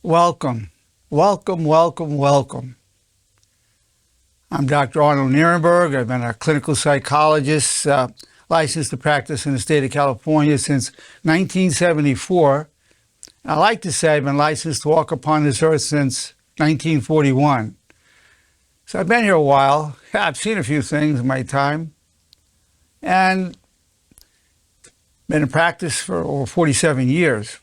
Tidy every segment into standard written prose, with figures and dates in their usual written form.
Welcome, welcome, welcome, welcome. I'm Dr. Arnold Nerenberg. I've been a clinical psychologist, licensed to practice in the state of California since 1974. I like to say I've been licensed to walk upon this earth since 1941. So I've been here a while. I've seen a few things in my time and been in practice for over 47 years.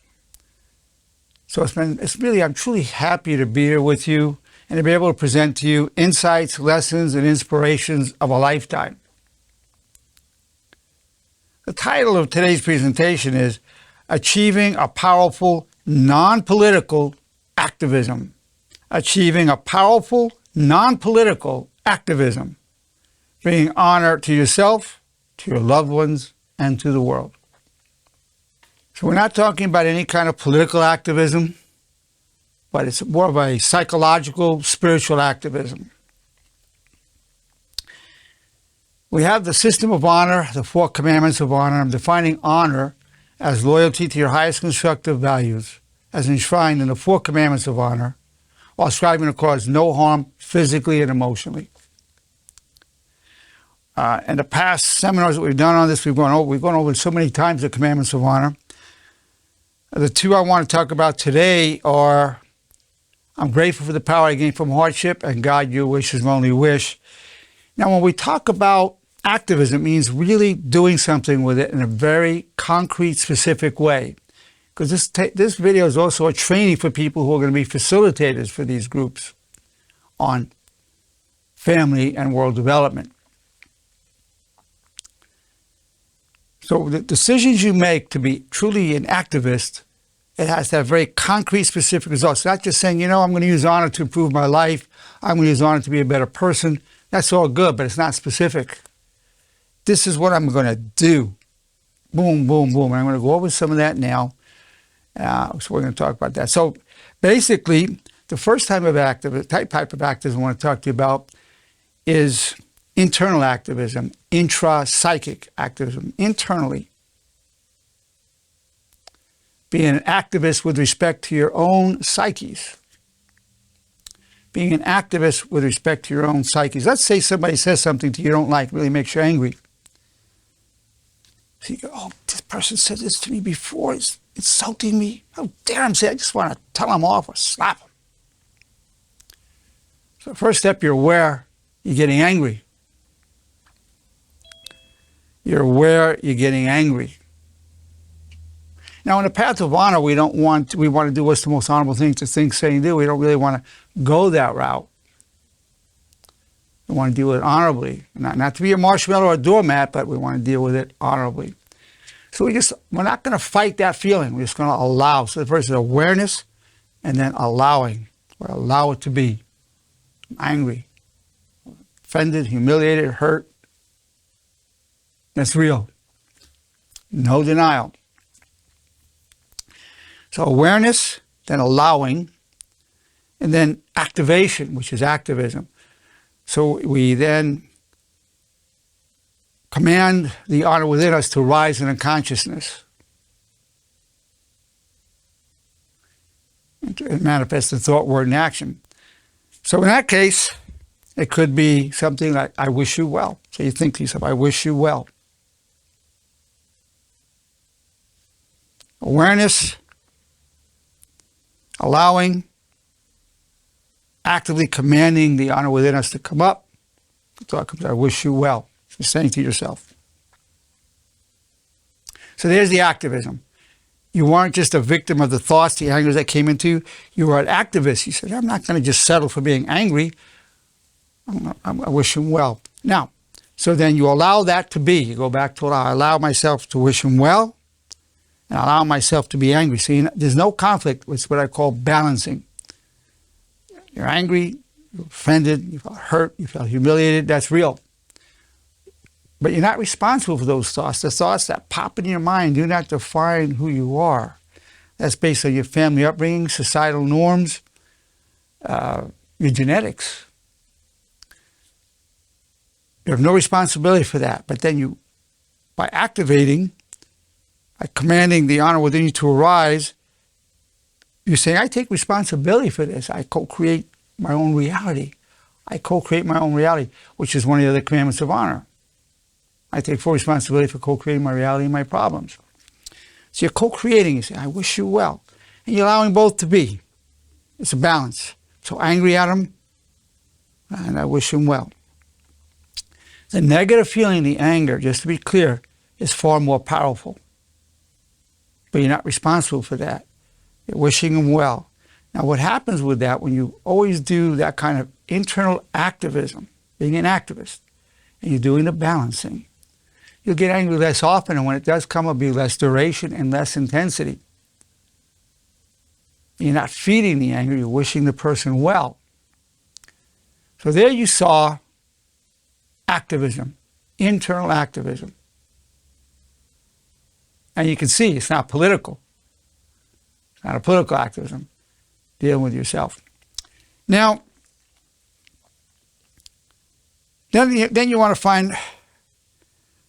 So I'm truly happy to be here with you and to be able to present to you insights, lessons, and inspirations of a lifetime. The title of today's presentation is Achieving a Powerful Non-Political Activism. Achieving a powerful non-political activism, bringing honor to yourself, to your loved ones, and to the world. So we're not talking about any kind of political activism, but it's more of a psychological, spiritual activism. We have the system of honor, the 4 commandments of honor. I'm defining honor as loyalty to your highest constructive values, as enshrined in the 4 commandments of honor, while striving to cause no harm physically and emotionally. In the past seminars that we've done on this, we've gone over so many times the commandments of honor. The 2 I want to talk about today are, I'm grateful for the power I gain from hardship, and God, your wish is my only wish. Now, when we talk about activism, it means really doing something with it in a very concrete, specific way. Because this video is also a training for people who are going to be facilitators for these groups on family and world development. So the decisions you make to be truly an activist, it has to have very concrete, specific results. It's not just saying, I'm going to use honor to improve my life. I'm going to use honor to be a better person. That's all good, but it's not specific. This is what I'm going to do. Boom, boom, boom. And I'm going to go over some of that now. So we're going to talk about that. So basically, the first type of activism I want to talk to you about is internal activism, intra-psychic activism, internally. Being an activist with respect to your own psyches. Being an activist with respect to your own psyches. Let's say somebody says something to you don't like, really makes you angry. So you go, oh, this person said this to me before, it's insulting me. How dare him say it? I just want to tell him off or slap him. So first step, you're aware you're getting angry. You're aware you're getting angry. Now, in the path of honor, we want to do what's the most honorable thing to think, say, and do. We don't really want to go that route. We want to deal with it honorably. Not to be a marshmallow or a doormat, but we want to deal with it honorably. So we're not going to fight that feeling. We're just going to allow. So the first is awareness, and then allowing, or allow it to be. I'm angry, offended, humiliated, hurt. That's real. No denial. So awareness, then allowing, and then activation, which is activism. So we then command the honor within us to rise in a consciousness and manifest in thought, word, and action. So in that case, it could be something like, I wish you well. So you think to yourself, I wish you well. Awareness, allowing, actively commanding the honor within us to come up. The thought comes, I wish you well. You're saying to yourself. So there's the activism. You weren't just a victim of the thoughts, the angers that came into you. You were an activist. You said, I'm not going to just settle for being angry. I wish him well. Now, so then you allow that to be. You go back to I allow myself to wish him well and allow myself to be angry. See, there's no conflict. It's what I call balancing. You're angry, you're offended, you felt hurt, you felt humiliated. That's real. But you're not responsible for those thoughts. The thoughts that pop in your mind do not define who you are. That's based on your family upbringing, societal norms, your genetics. You have no responsibility for that. But then by activating, by commanding the honor within you to arise, you're saying, I take responsibility for this. I co-create my own reality. I co-create my own reality, which is one of the other commandments of honor. I take full responsibility for co-creating my reality and my problems. So you're co-creating. You say, I wish you well. And you're allowing both to be. It's a balance. So angry at him, and I wish him well. The negative feeling, the anger, just to be clear, is far more powerful. But you're not responsible for that. You're wishing him well. Now what happens with that, when you always do that kind of internal activism, being an activist, and you're doing the balancing, you'll get angry less often, and when it does come, it'll be less duration and less intensity. You're not feeding the anger, you're wishing the person well. So there you saw activism, internal activism. And you can see it's not political. It's not a political activism, dealing with yourself. Now, then you want to find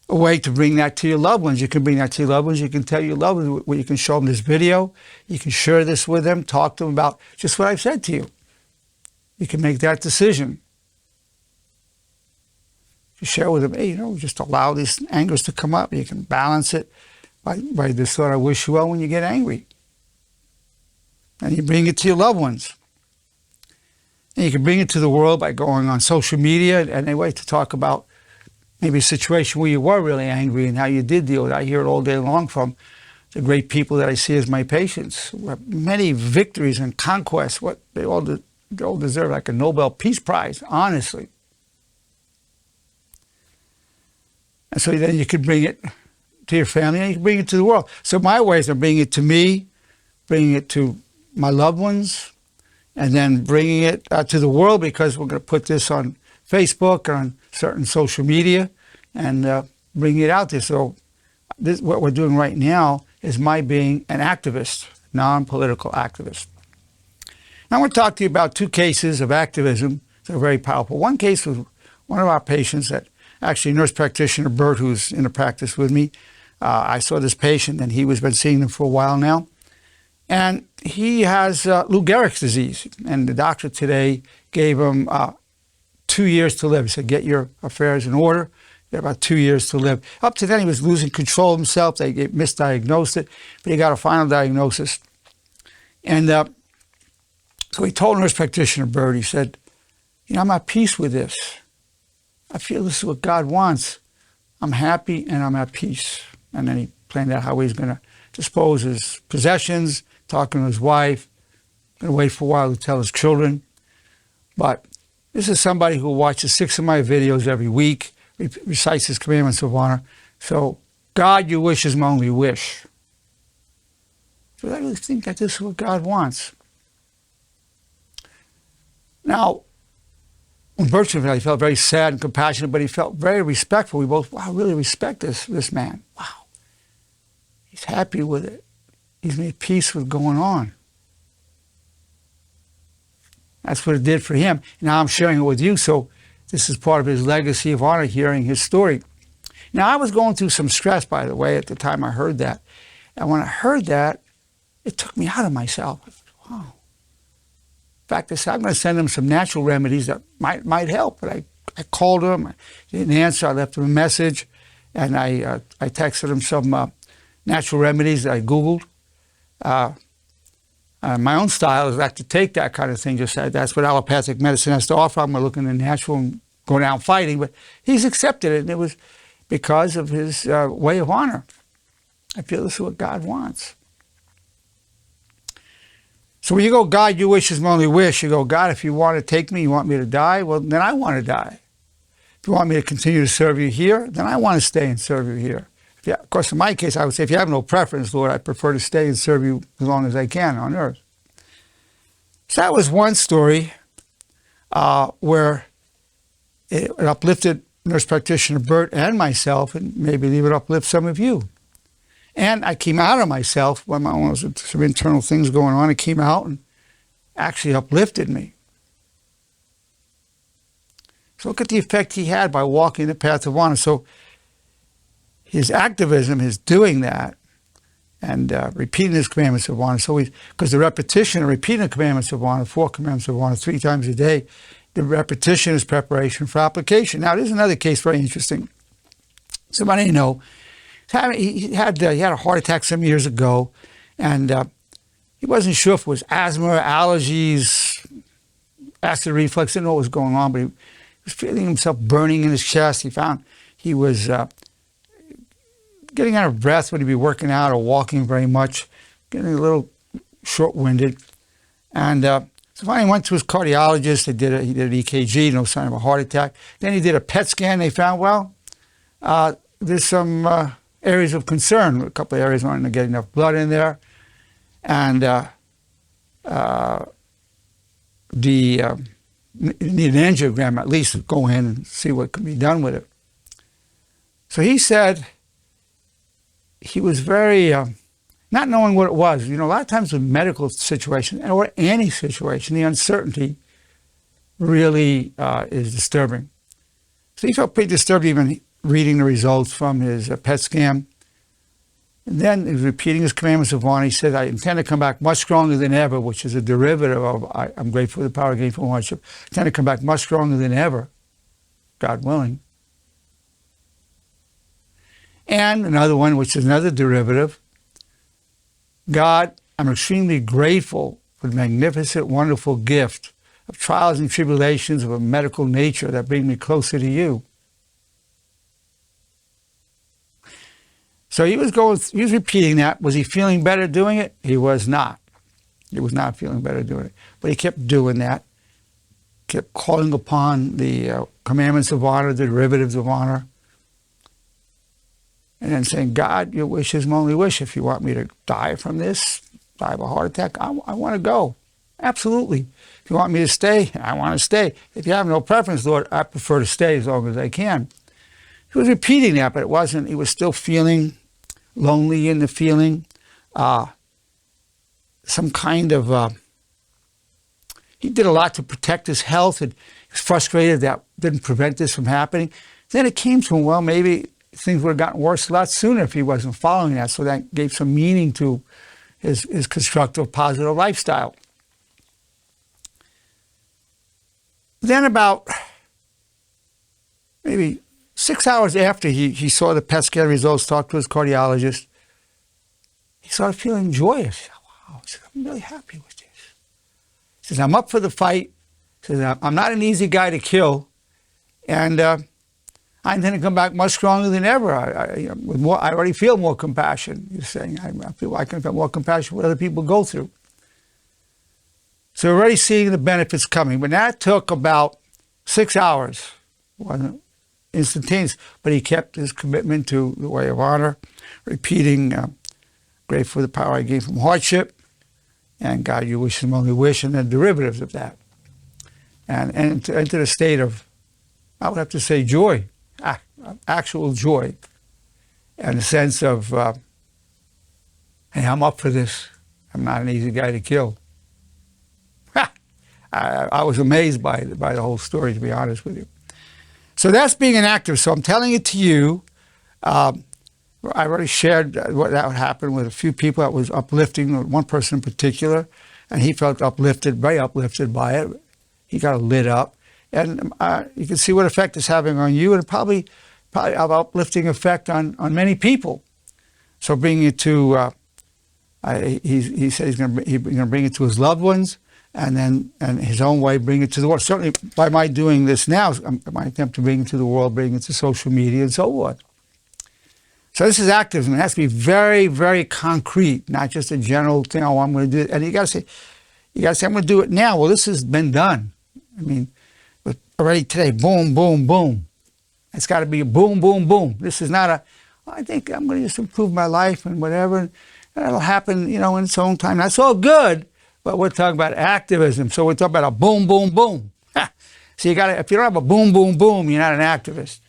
a way to bring that to your loved ones. You can bring that to your loved ones. You can tell your loved ones, you can show them this video. You can share this with them, talk to them about just what I've said to you. You can make that decision. You share with them, hey, just allow these angers to come up. You can balance it by this thought, I wish you well, when you get angry. And you bring it to your loved ones. And you can bring it to the world by going on social media and anyway to talk about maybe a situation where you were really angry and how you did deal with it. I hear it all day long from the great people that I see as my patients, who have many victories and conquests. What they all deserve like a Nobel Peace Prize, honestly. And so then you could bring it to your family and you can bring it to the world. So my ways are bringing it to me, bringing it to my loved ones, and then bringing it to the world, because we're going to put this on Facebook or on certain social media and bring it out there. So what we're doing right now is my being an activist, non-political activist. Now I want to talk to you about two cases of activism that are very powerful. One case was one of our patients that actually nurse practitioner Bert, who's in a practice with me. I saw this patient and he was been seeing them for a while now. And he has Lou Gehrig's disease. And the doctor today gave him 2 years to live. He said, get your affairs in order. You have about 2 years to live. Up to then, he was losing control of himself. They misdiagnosed it, but he got a final diagnosis. And so he told nurse practitioner Bert, he said, I'm at peace with this. I feel this is what God wants. I'm happy and I'm at peace. And then he planned out how he's going to dispose his possessions, talking to his wife, going to wait for a while to tell his children. But this is somebody who watches 6 of my videos every week, recites his commandments of honor. So, God, your wish is my only wish. So I really think that this is what God wants. Now, when Bert he felt very sad and compassionate, but he felt very respectful. We both, wow, really respect this man. Wow. He's happy with it. He's made peace with going on. That's what it did for him. Now I'm sharing it with you, so this is part of his legacy of honor, hearing his story. Now I was going through some stress, by the way, at the time I heard that. And when I heard that, it took me out of myself. I thought, wow. In fact, I said, I'm going to send him some natural remedies that might help. But I called him, he didn't answer, I left him a message, and I texted him some natural remedies that I Googled. My own style is like to take that kind of thing, just that's what allopathic medicine has to offer. I'm going to look in the natural and go down fighting, but he's accepted it, and it was because of his way of honor. I feel this is what God wants. So when you go, God, your wish is my only wish, you go, God, if you want to take me, you want me to die, well, then I want to die. If you want me to continue to serve you here, then I want to stay and serve you here. Yeah, of course, in my case, I would say, if you have no preference, Lord, I prefer to stay and serve you as long as I can on earth. So that was one story where it uplifted nurse practitioner Bert and myself, and maybe it would uplift some of you. And I came out of myself when there was some internal things going on. It came out and actually uplifted me. So look at the effect he had by walking the path of honor. So his activism, his doing that, and repeating his commandments of honor. So because the repetition of repeating the commandments of honor, 4 commandments of honor, 3 times a day, the repetition is preparation for application. Now, there's another case very interesting. Somebody you know, he had a heart attack some years ago, and he wasn't sure if it was asthma, allergies, acid reflux. Didn't know what was going on, but he was feeling himself burning in his chest. He found he was getting out of breath when he'd be working out or walking very much, getting a little short-winded. And so finally went to his cardiologist. He did an EKG, no sign of a heart attack. Then he did a PET scan. They found, well, there's some areas of concern. A couple of areas aren't getting enough blood in there. And need an angiogram at least to go in and see what can be done with it. So he said he was very, not knowing what it was. You know, a lot of times with medical situation or any situation, the uncertainty really is disturbing. So he felt pretty disturbed even reading the results from his PET scan. And then he was repeating his commandments of honor. He said, I intend to come back much stronger than ever, which is a derivative of I'm grateful for the power gained from hardship. I intend to come back much stronger than ever, God willing. And another one, which is another derivative, God, I'm extremely grateful for the magnificent, wonderful gift of trials and tribulations of a medical nature that bring me closer to you. So he was repeating that. Was he feeling better doing it? He was not. He was not feeling better doing it. But he kept doing that, kept calling upon the commandments of honor, the derivatives of honor, and then saying, God, your wish is my only wish. If you want me to die from this, die of a heart attack, I want to go. Absolutely. If you want me to stay, I want to stay. If you have no preference, Lord, I prefer to stay as long as I can. He was repeating that, but it wasn't. He was still feeling lonely in the feeling. Some kind of, he did a lot to protect his health, and he was frustrated that didn't prevent this from happening. Then it came to him, well, maybe things would have gotten worse a lot sooner if he wasn't following that. So that gave some meaning to his constructive, positive lifestyle. Then about maybe 6 hours after he saw the PET scan results, talked to his cardiologist, he started feeling joyous. Wow, he said, I'm really happy with this. He says, I'm up for the fight. He says, I'm not an easy guy to kill. And I intend to come back much stronger than ever. I already feel more compassion. You're saying, I feel I can feel more compassion for what other people go through. So we're already seeing the benefits coming. But that took about 6 hours. It wasn't instantaneous, but he kept his commitment to the way of honor, repeating, grateful for the power I gained from hardship, and God, your wish is my only wish, and the derivatives of that. And into the state of, I would have to say, joy, actual joy, and a sense of, hey, I'm up for this. I'm not an easy guy to kill. I was amazed by the whole story, to be honest with you. So that's being an activist. So I'm telling it to you. I already shared what that would happen with a few people. That was uplifting, one person in particular, and he felt uplifted, very uplifted by it. He got lit up. And you can see what effect it's having on you, and probably have an uplifting effect on many people. So bringing it to, he said he's going to bring it to his loved ones, and then in his own way bring it to the world. Certainly by my doing this now, my attempt to bring it to the world, bring it to social media and so on. So this is activism. It has to be very, very concrete, not just a general thing, oh, I'm going to do it. And you got to say, I'm going to do it now. Well, this has been done. I mean, already today, boom, boom, boom. It's got to be a boom, boom, boom. This is not I think I'm going to just improve my life and whatever. And it'll happen, in its own time. That's all good. But we're talking about activism, so we're talking about a boom, boom, boom. So you got to, if you don't have a boom, boom, boom, you're not an activist.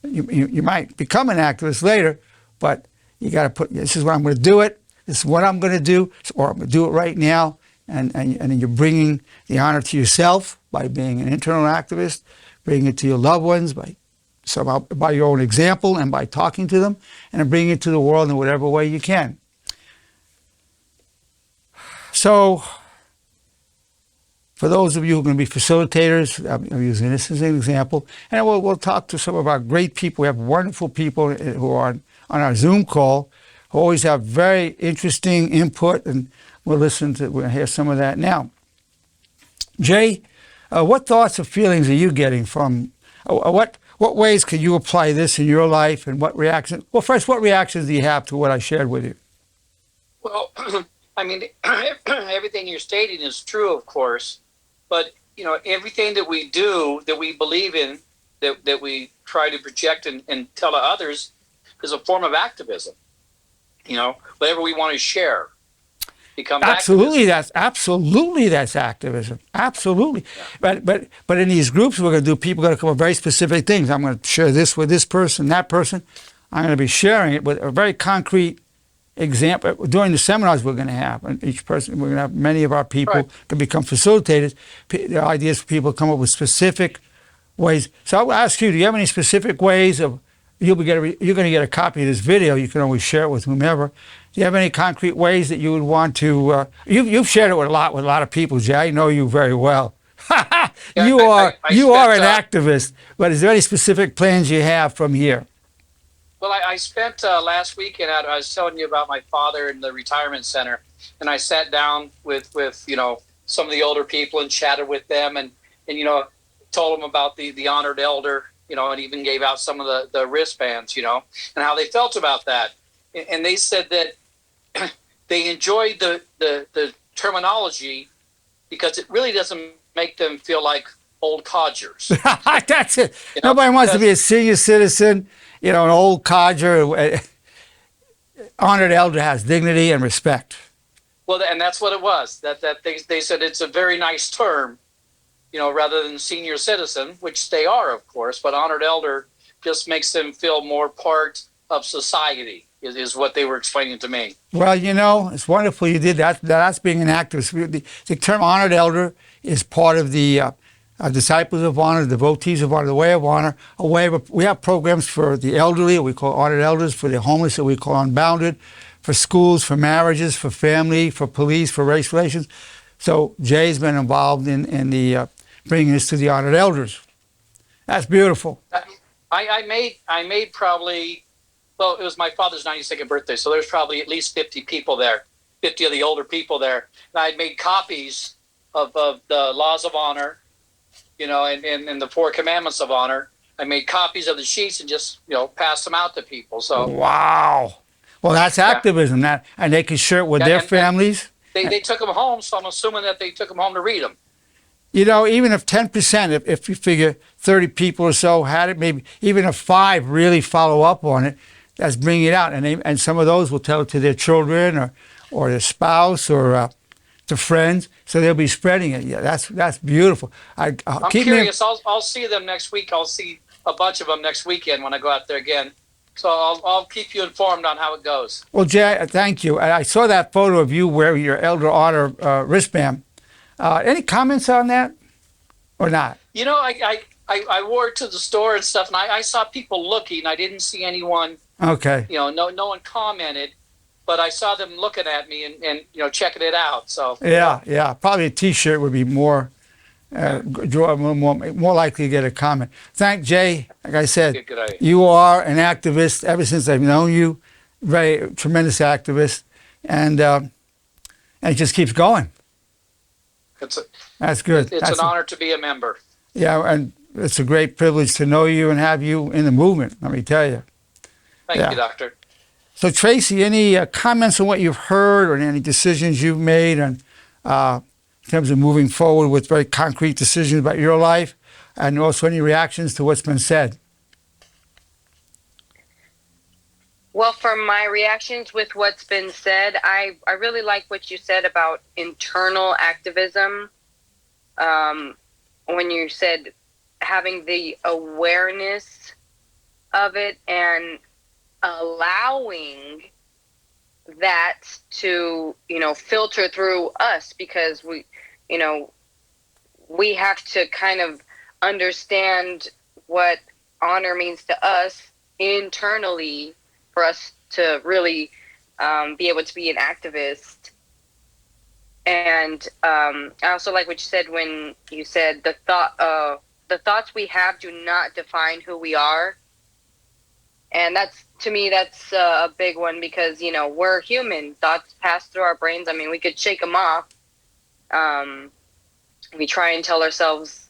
You might become an activist later, but you got to put, this is what I'm going to do it. This is what I'm going to do, or I'm going to do it right now. And then you're bringing the honor to yourself by being an internal activist, bringing it to your loved ones by So by your own example and by talking to them and bringing it to the world in whatever way you can. So for those of you who are going to be facilitators, I'm using this as an example, and we'll talk to some of our great people. We have wonderful people who are on our Zoom call who always have very interesting input, and we'll hear some of that now. Jay, what thoughts or feelings are you getting from, what ways can you apply this in your life, and what reactions? Well, first, what reactions do you have to what I shared with you? Well, I mean, everything you're stating is true, of course, but everything that we do, that we believe in, that we try to project and tell to others, is a form of activism. Whatever we want to share becomes absolutely activism. That's activism. Absolutely. Yeah. But in these groups we're going to do, people are going to come up with very specific things. I'm going to share this with this person, that person. I'm going to be sharing it with a very concrete example. During the seminars we're going to have, and each person, we're going to have many of our people can become facilitators. The idea is for people to come up with specific ways. So I'll ask you, do you have any specific ways of, you're going to get a copy of this video, you can always share it with whomever. Do you have any concrete ways that you would want to, you've shared it with a lot of people, Jay. I know you very well. You are an activist, but is there any specific plans you have from here? Well, I spent last weekend I was telling you about my father in the retirement center, and I sat down with some of the older people and chatted with them, and told them about the honored elder, and even gave out some of the wristbands, and how they felt about that. And they said that they enjoyed the terminology because it really doesn't make them feel like old codgers. That's it. Nobody wants to be a senior citizen, an old codger. Honored elder has dignity and respect. Well, and that's what it was. That they said it's a very nice term, rather than senior citizen, which they are, of course, but honored elder just makes them feel more part of society, is what they were explaining to me. Well, it's wonderful you did that. That's being an activist. The term honored elder is part of the disciples of honor, devotees of honor, the way of honor. We have programs for the elderly, we call honored elders, for the homeless that we call unbounded, for schools, for marriages, for family, for police, for race relations. So Jay's been involved in the bringing this to the honored elders. That's beautiful. I made probably, well, it was my father's 92nd birthday, so there's probably at least 50 people there, 50 of the older people there. And I made copies of the laws of honor, and the 4 commandments of honor. I made copies of the sheets and just, passed them out to people. So wow. Well, that's activism. And they can share it with their families. They took them home, so I'm assuming that they took them home to read them. Even if 10%, if you figure 30 people or so had it, maybe even if 5 really follow up on it, that's bringing it out. And some of those will tell it to their children or their spouse or to friends, so they'll be spreading it. Yeah, that's beautiful. I'm curious. I'll see them next week. I'll see a bunch of them next weekend when I go out there again. So I'll keep you informed on how it goes. Well, Jay, thank you. I saw that photo of you wearing your Elder Honor wristband. Any comments on that or not? I wore it to the store and stuff, and I saw people looking. I didn't see anyone. Okay. No one commented, but I saw them looking at me and checking it out. So yeah. Probably a T-shirt would be more likely to get a comment. Thank Jay. Like I said, you are an activist ever since I've known you. Very tremendous activist, and it just keeps going. That's good. It's an honor to be a member. Yeah, and it's a great privilege to know you and have you in the movement, let me tell you. Thank you, Doctor. So, Tracy, any comments on what you've heard or any decisions you've made in terms of moving forward with very concrete decisions about your life, and also any reactions to what's been said? Well, from my reactions with what's been said, I really like what you said about internal activism. When you said having the awareness of it and allowing that to, filter through us, because we have to kind of understand what honor means to us internally for us to really be able to be an activist. And I also like what you said when you said the thoughts we have do not define who we are. And that's, to me, that's a big one, because, you know, we're human. Thoughts pass through our brains. I mean, we could shake them off. We try and tell ourselves,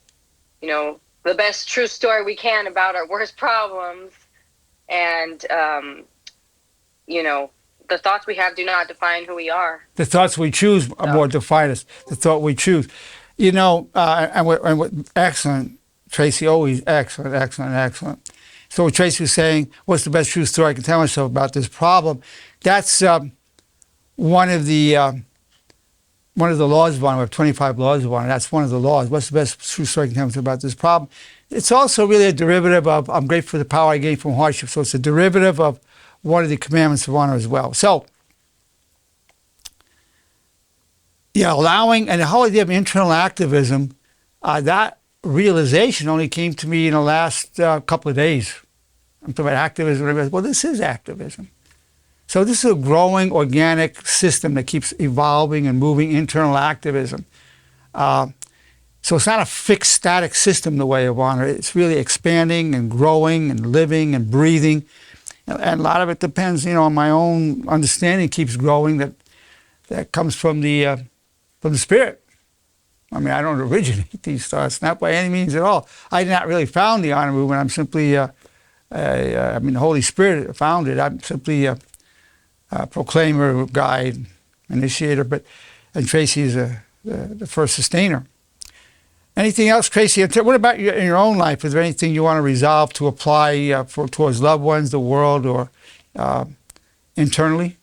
you know, the best true story we can about our worst problems. And, you know, the thoughts we have do not define who we are. The thoughts we choose are more define us. The thought we choose. You know, excellent, Tracy, always excellent, excellent, excellent. So what Tracy was saying, what's the best true story I can tell myself about this problem? That's one of the laws of honor. We have 25 laws of honor. That's one of the laws. What's the best true story I can tell myself about this problem? It's also really a derivative of, I'm grateful for the power I gain from hardship. So it's a derivative of one of the commandments of honor as well. So, yeah, allowing, and the whole idea of internal activism, that realization only came to me in the last couple of days. I'm talking about activism. Well, this is activism. So this is a growing organic system that keeps evolving and moving, internal activism. So it's not a fixed, static system, the way of honor. It's really expanding and growing and living and breathing. And a lot of it depends, you know, on my own understanding keeps growing that comes from the Spirit. I mean, I don't originate these thoughts, not by any means at all. I did not really found the honor movement. I'm simply, I mean, the Holy Spirit found it. I'm simply a proclaimer, guide, initiator, and Tracy is the first sustainer. Anything else, Tracy? What about in your own life? Is there anything you want to resolve to apply towards loved ones, the world, or internally?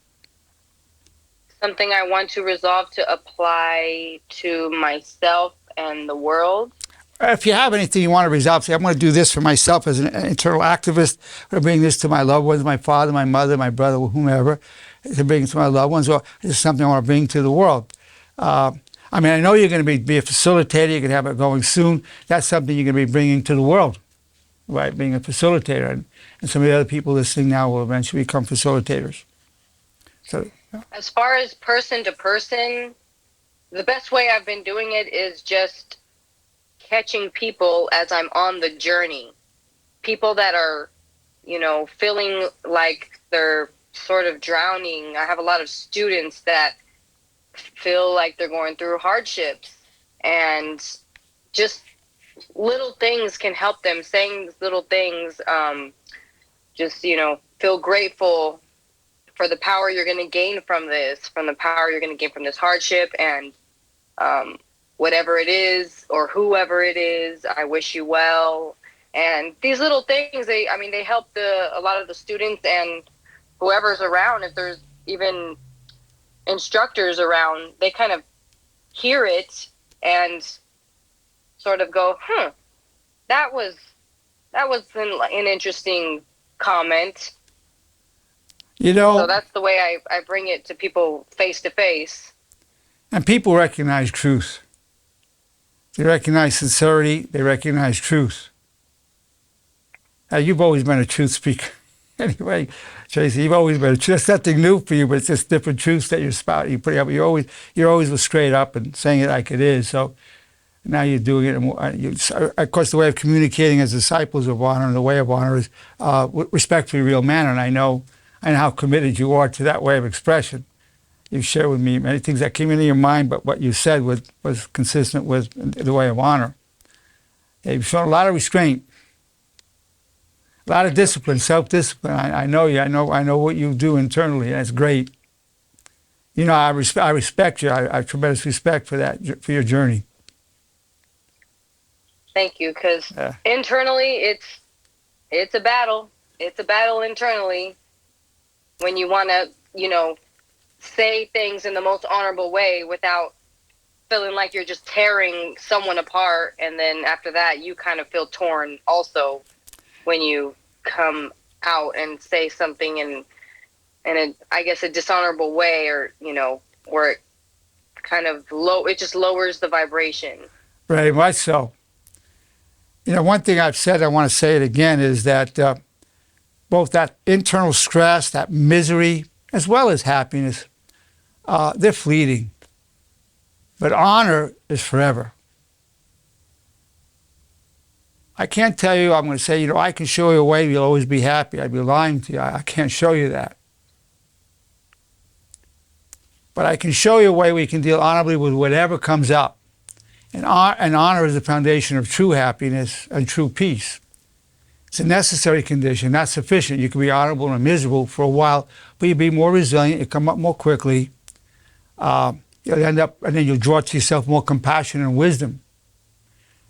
Something I want to resolve to apply to myself and the world. If you have anything you want to resolve, say, I'm going to do this for myself as an internal activist, or bring this to my loved ones, my father, my mother, my brother, whomever, to bring it to my loved ones, or this is something I want to bring to the world. I mean, I know you're going to be a facilitator. You're going to have it going soon. That's something you're going to be bringing to the world, right? Being a facilitator. And some of the other people listening now will eventually become facilitators. So, yeah. As far as person to person, the best way I've been doing it is just catching people as I'm on the journey. People that are, you know, feeling like they're sort of drowning. I have a lot of students that feel like they're going through hardships, and just little things can help them. Saying little things, just, you know, feel grateful for the power you're going to gain from this, from the power you're going to gain from this hardship, and whatever it is or whoever it is, I wish you well. And these little things, they help a lot of the students and whoever's around. If there's even instructors around, they kind of hear it and sort of go, that was an interesting comment. You know, so that's the way I bring it to people face to face. And people recognize truth. They recognize sincerity. They recognize truth. You've always been a truth speaker. Anyway, Tracy, you've always been that's nothing new for you, but it's just different truths that you're spouting. You put up. You're always was straight up and saying it like it is. So now you're doing it. And of course, the way of communicating as disciples of honor and the way of honor is respectfully, real manner. And I know how committed you are to that way of expression. You've shared with me many things that came into your mind, but what you said was consistent with the way of honor. You've shown a lot of restraint. A lot of discipline, self-discipline. I know you. I know what you do internally. And it's great. You know, I respect you. I have tremendous respect for that, for your journey. Thank you, because internally, it's a battle. It's a battle internally when you want to, you know, say things in the most honorable way without feeling like you're just tearing someone apart, and then after that, you kind of feel torn also when you come out and say something in I guess a dishonorable way, or, you know, where it kind of it just lowers the vibration. Very much so. One thing I've said, I want to say it again, is that both that internal stress, that misery, as well as happiness, they're fleeting. But honor is forever. I can't tell you, I'm going to say, I can show you a way you'll always be happy. I'd be lying to you. I can't show you that. But I can show you a way we can deal honorably with whatever comes up. And honor is the foundation of true happiness and true peace. It's a necessary condition, not sufficient. You can be honorable and miserable for a while, but you'll be more resilient, you come up more quickly. You'll end up, and then you'll draw to yourself more compassion and wisdom.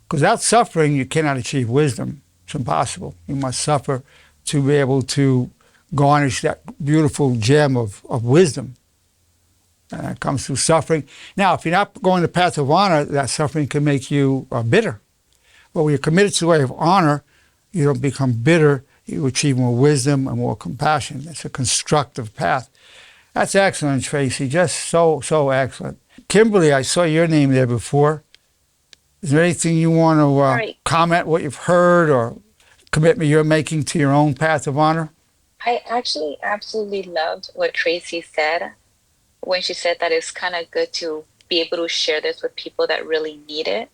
Because without suffering, you cannot achieve wisdom. It's impossible. You must suffer to be able to garnish that beautiful gem of wisdom. And that comes through suffering. Now, if you're not going the path of honor, that suffering can make you bitter. But when you're committed to the way of honor, you don't become bitter. You achieve more wisdom and more compassion. It's a constructive path. That's excellent, Tracy. Just so excellent. Kimberly, I saw your name there before. Is there anything you want to comment, what you've heard or commitment you're making to your own path of honor? I actually absolutely loved what Tracy said when she said that it's kind of good to be able to share this with people that really need it.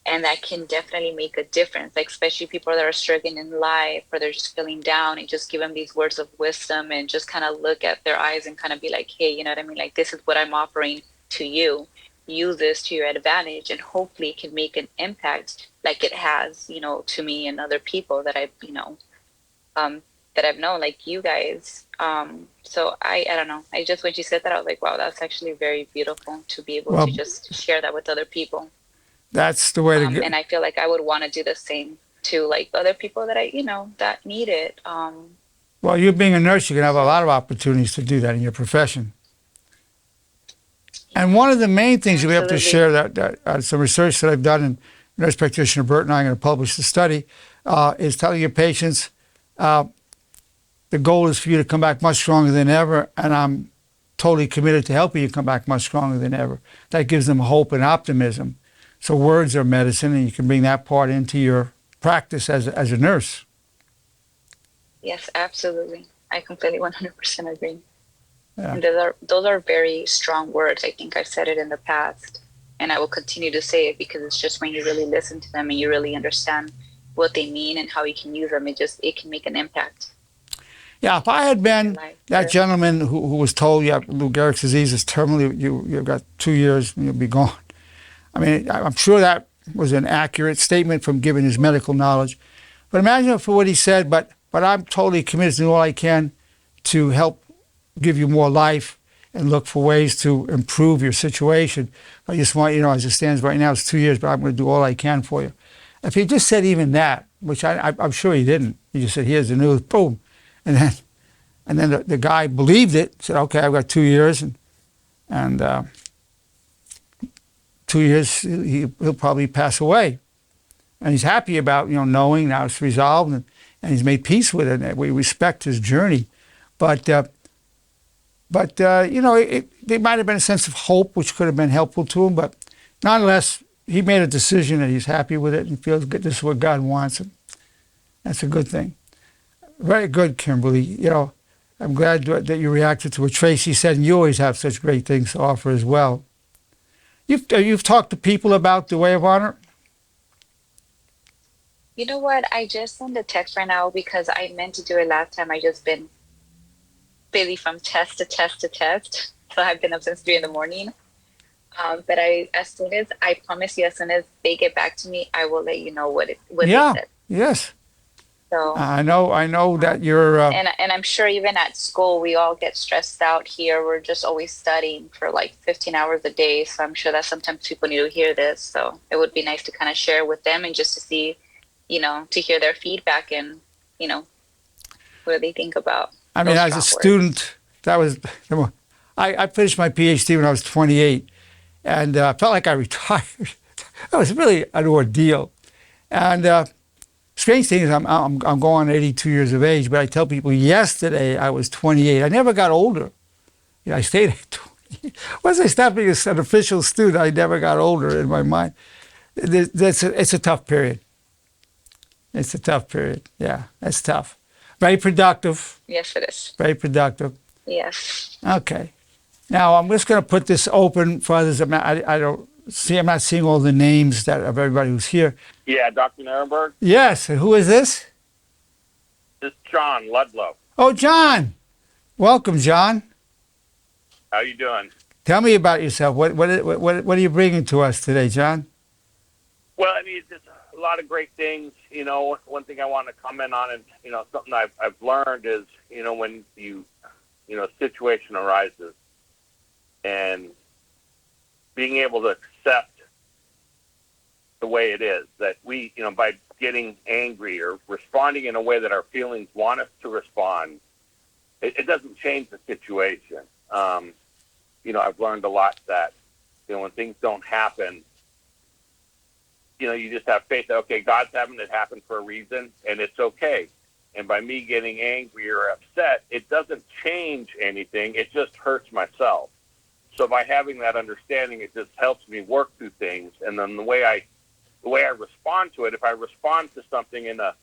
And that can definitely make a difference, like especially people that are struggling in life or they're just feeling down, and just give them these words of wisdom and just kind of look at their eyes and kind of be like, hey, you know what I mean? Like, this is what I'm offering to you. Use this to your advantage, and hopefully it can make an impact like it has, to me and other people that I've, that I've known, like you guys. So I don't know. I just, when she said that, I was like, wow, that's actually very beautiful to be able to just share that with other people. That's the way to go. And I feel like I would want to do the same to like other people that that need it. Well, you being a nurse, you can have a lot of opportunities to do that in your profession. And one of the main things you'll be able to share, that some research that I've done, and nurse practitioner Bert and I are going to publish the study, is telling your patients the goal is for you to come back much stronger than ever, and I'm totally committed to helping you come back much stronger than ever. That gives them hope and optimism. So words are medicine, and you can bring that part into your practice as a nurse. Yes, absolutely. I completely 100% agree. Yeah. And those are very strong words. I think I've said it in the past, and I will continue to say it, because it's just when you really listen to them and you really understand what they mean and how you can use them, it can make an impact. Yeah, if I had been that gentleman who was told you have Lou Gehrig's disease is terminally, you've got 2 years and you'll be gone. I mean, I'm sure that was an accurate statement from given his medical knowledge. But imagine for what he said, but I'm totally committed to do all I can to help give you more life and look for ways to improve your situation. I just want, as it stands right now, it's 2 years, but I'm going to do all I can for you. If he just said even that, which I'm sure he didn't, he just said, here's the news, boom. And then the guy believed it, said, okay, I've got 2 years, and 2 years, he'll probably pass away. And he's happy about, knowing now it's resolved, and he's made peace with it, and we respect his journey. But there might have been a sense of hope, which could have been helpful to him, but nonetheless, he made a decision and he's happy with it and feels good. This is what God wants, and that's a good thing. Very good, Kimberly. I'm glad that you reacted to what Tracy said, and you always have such great things to offer as well. You've talked to people about the way of honor? You know what? I just sent a text right now because I meant to do it last time. I just been busy from test to test to test. So I've been up since 3 a.m. But I promise you, as soon as they get back to me, I will let you know what they said. Yes. So I know that you're. And I'm sure even at school, we all get stressed out here. We're just always studying for like 15 hours a day. So I'm sure that sometimes people need to hear this. So it would be nice to kind of share with them and just to see, to hear their feedback and, what do they think about. I mean, as a student, I finished my Ph.D. when I was 28, and felt like I retired. It was really an ordeal. And strange thing is, I'm going on 82 years of age, but I tell people yesterday I was 28. I never got older. I stayed at 20. Once I stopped being an official student, I never got older in my mind. It's a tough period. It's a tough period. Yeah, that's tough. Very productive. Yes, it is. Very productive. Yes. Okay. Now I'm just going to put this open for others. I don't see. I'm not seeing all the names that of everybody who's here. Yeah, Dr. Nerenberg. Yes. And who is this? This is John Ludlow. Oh, John. Welcome, John. How you doing? Tell me about yourself. What are you bringing to us today, John? Well, I mean, there's a lot of great things. You know, one thing I want to comment on, and you know, something I've learned is, you know, when a situation arises, and being able to accept the way it is, that we, you know, by getting angry or responding in a way that our feelings want us to respond, it doesn't change the situation. You know, I've learned a lot that, you know, when things don't happen, you know, you just have faith that, okay, God's having it happen for a reason, and it's okay. And by me getting angry or upset, it doesn't change anything. It just hurts myself. So by having that understanding, it just helps me work through things. And then the way I respond to it, if I respond to something in a,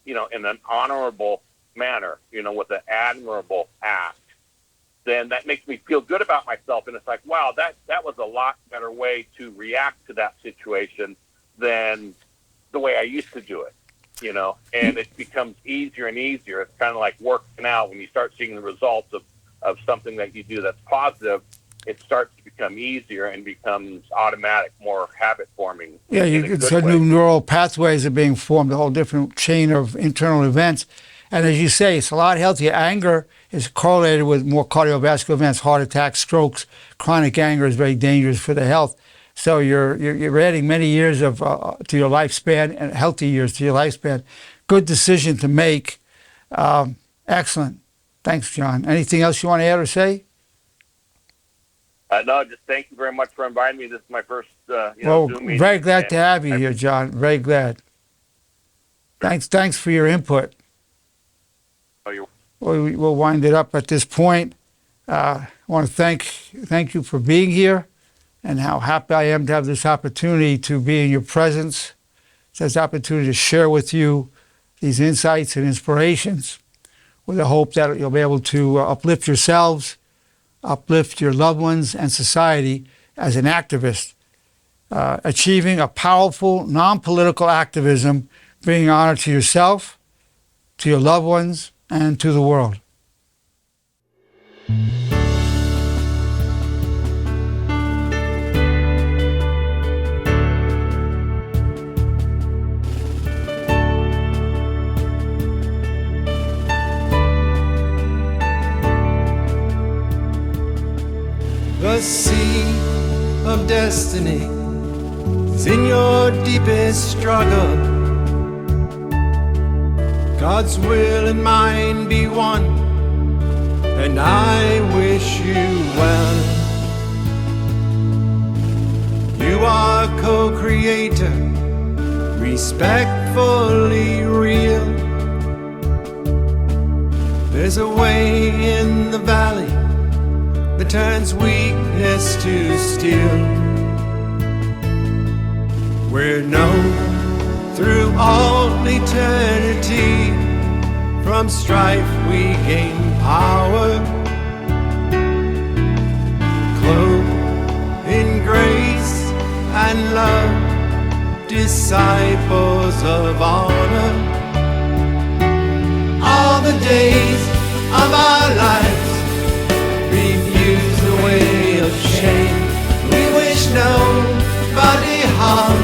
you know, in an honorable manner, you know, with an admirable act, then that makes me feel good about myself. And it's like, wow, that was a lot better way to react to that situation than the way I used to do it, you know. And it becomes easier and easier. It's kind of like working out. When you start seeing the results of something that you do that's positive, it starts to become easier and becomes automatic, more habit forming. Yeah, so new neural pathways are being formed, a whole different chain of internal events. And as you say, it's a lot healthier. Anger is correlated with more cardiovascular events, heart attacks, strokes. Chronic anger is very dangerous for the health. So you're adding many years of to your lifespan, and healthy years to your lifespan. Good decision to make. Excellent. Thanks, John. Anything else you want to add or say? No, just thank you very much for inviting me. This is my first Zoom meeting. Very glad to have you here, John. Very glad. Thanks for your input. We'll wind it up at this point. I want to thank you for being here, and how happy I am to have this opportunity to be in your presence. It's this opportunity to share with you these insights and inspirations with the hope that you'll be able to uplift yourselves, uplift your loved ones and society as an activist, achieving a powerful, non-political activism, bringing honor to yourself, to your loved ones, and to the world. The sea of destiny is in your deepest struggle. God's will and mine be one, and I wish you well. You are co-creator, respectfully real. There's a way in the valley that turns weakness to steel. We're known through all eternity, from strife we gain power, clothed in grace and love, disciples of honor. All the days of our lives refuse the way of shame. We wish nobody harm,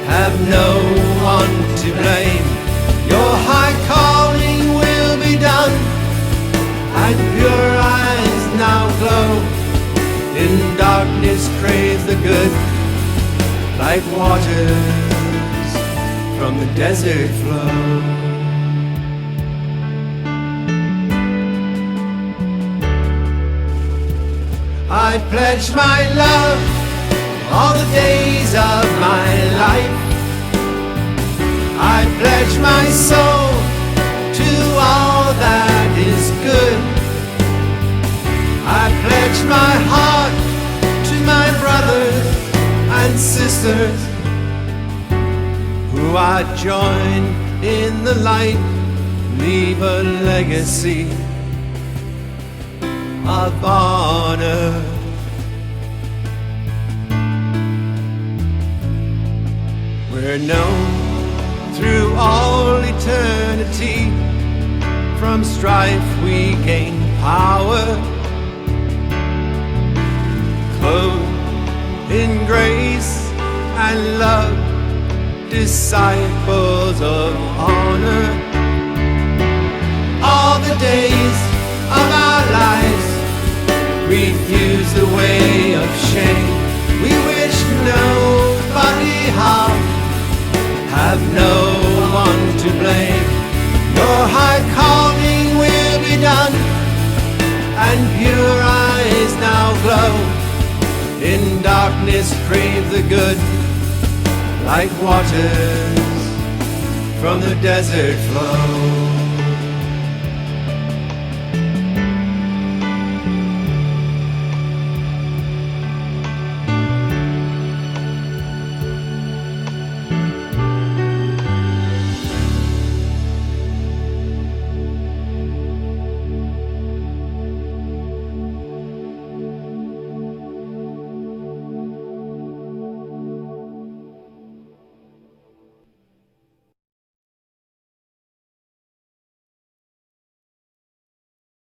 have no one to blame. Your high calling will be done, and pure eyes now glow. In darkness crave the good, like waters from the desert flow. I pledge my love all the days of my life. I pledge my soul to all that is good. I pledge my heart to my brothers and sisters who who I join in the light, leave a legacy of honor. We're known through all eternity. From strife we gain power, clothed in grace and love, disciples of honor. All the days of our lives refuse the way of shame. We wish nobody harm, have no one to blame. Your high calling will be done, and pure eyes now glow. In darkness crave the good, like waters from the desert flow.